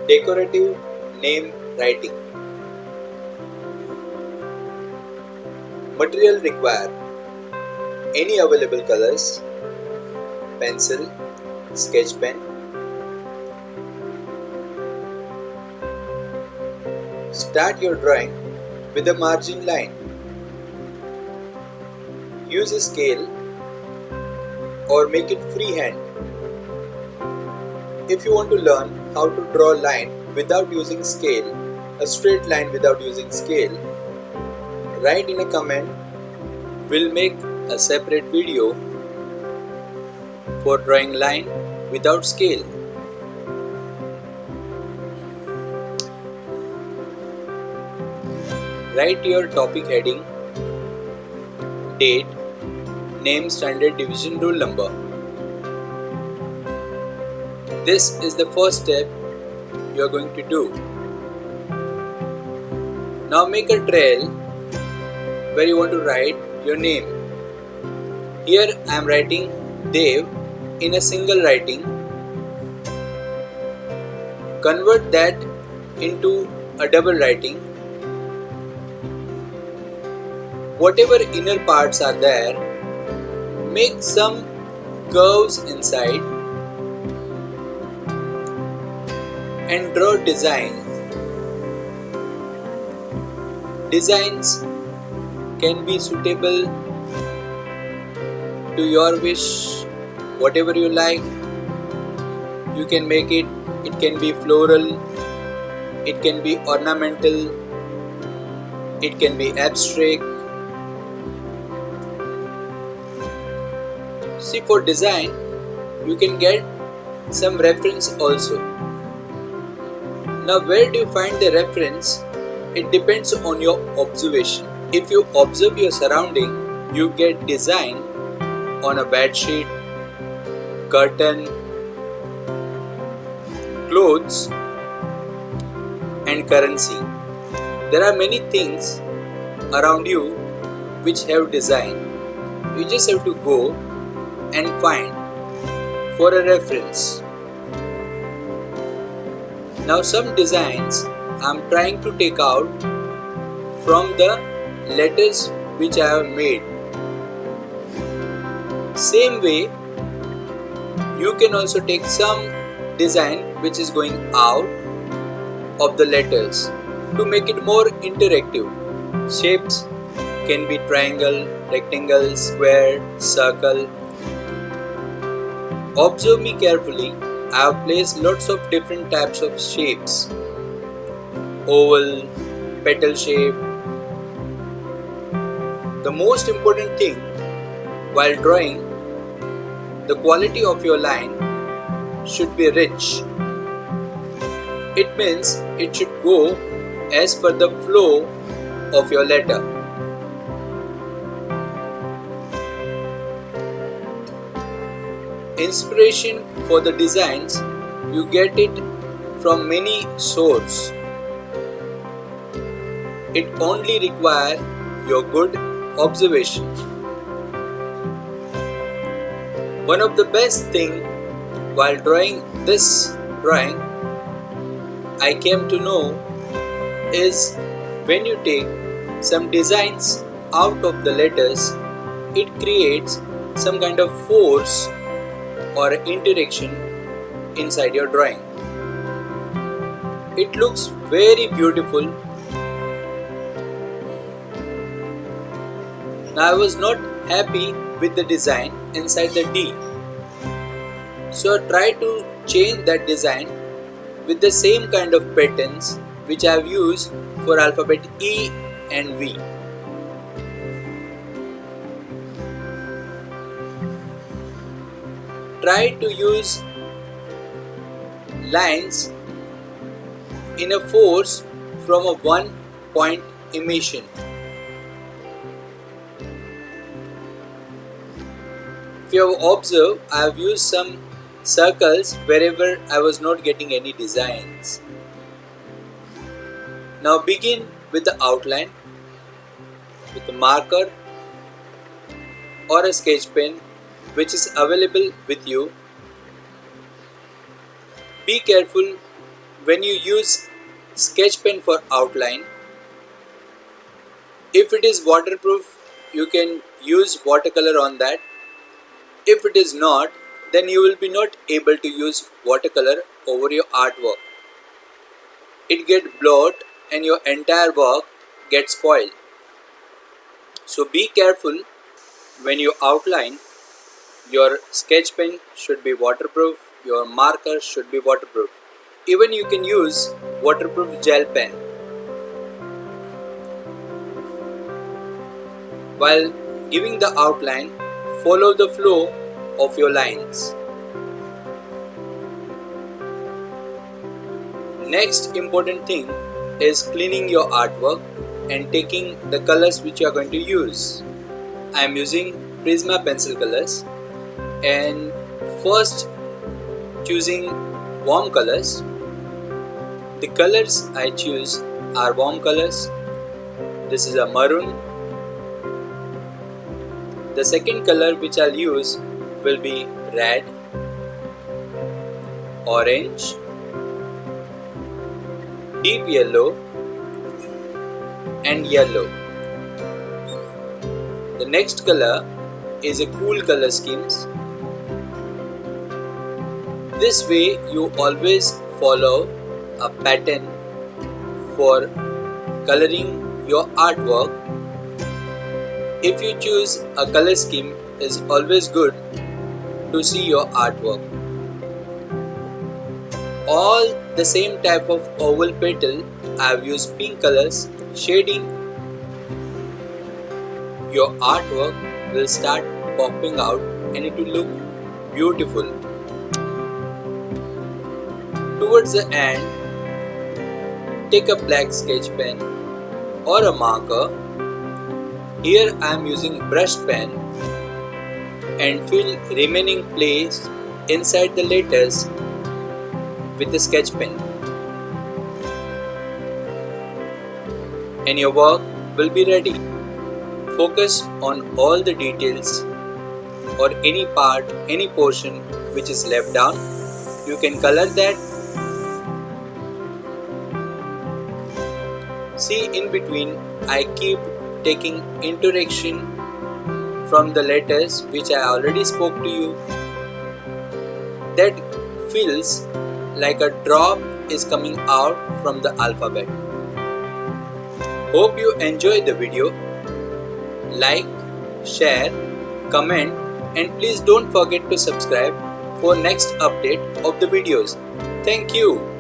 Decorative name writing. Material require any available colors, pencil, sketch pen. Start your drawing with a margin line. Use a scale or make it freehand. If you want to learn how to draw a line without using scale, a straight line without using scale, write in a comment. We'll make a separate video for drawing line without scale. Write your topic heading, date, name, standard deviation rule number. This is the first step you are going to do. Now make a trail where you want to write your name. Here I am writing Dev in a single writing. Convert that into a double writing. Whatever inner parts are there, make some curves inside and draw design. Designs can be suitable to your wish, whatever you like. You can make it. It can be floral, it can be ornamental, it can be abstract. See, for design, you can get some reference also. Now, where do you find the reference? It depends on your observation. If you observe your surrounding, you get design on a bed sheet, curtain, clothes, and currency. There are many things around you which have design. You just have to go and find for a reference. Now some designs I am trying to take out from the letters which I have made. Same way, you can also take some design which is going out of the letters to make it more interactive. Shapes can be triangle, rectangle, square, circle. Observe me carefully. I have placed lots of different types of shapes. Oval, petal shape. The most important thing while drawing, the quality of your line should be rich. It means it should go as per the flow of your letter. Inspiration for the designs, you get it from many sources. It only requires your good observation. One of the best thing while drawing this drawing I came to know is when you take some designs out of the letters, it creates some kind of force or interaction inside your drawing. It looks very beautiful. Now I was not happy with the design inside the D. So I tried to change that design with the same kind of patterns which I have used for alphabet E and V. Try to use lines in a force from a one point emission. If you have observed, I have used some circles wherever I was not getting any designs. Now begin with the outline with a marker or a sketch pen which is available with you. Be careful when you use sketch pen for outline, if it is waterproof, you can use watercolor on that. If it is not, then you will be not able to use watercolor over your artwork. It gets blurred and your entire work gets spoiled. So be careful when you outline. Your sketch pen should be waterproof, your marker should be waterproof. Even you can use waterproof gel pen. While giving the outline, follow the flow of your lines. Next important thing is cleaning your artwork and taking the colors which you are going to use. I am using Prisma pencil colors, and first choosing warm colors. The colors I choose are warm colors. This is a maroon. The second color which I'll use will be red, orange, deep yellow and yellow. The next color is a cool color schemes. This way you always follow a pattern for coloring your artwork. If you choose a color scheme, is always good to see your artwork. All the same type of oval petal, I have used pink colors shading. Your artwork will start popping out and it will look beautiful. Towards the end, take a black sketch pen or a marker. Here I am using brush pen and fill remaining place inside the letters with the sketch pen, and your work will be ready. Focus on all the details or any part, any portion which is left down. You can color that. See, in between I keep taking interaction from the letters which I already spoke to you. That feels like a drop is coming out from the alphabet. Hope you enjoyed the video. Like, share, comment, and please don't forget to subscribe for next update of the videos. Thank you.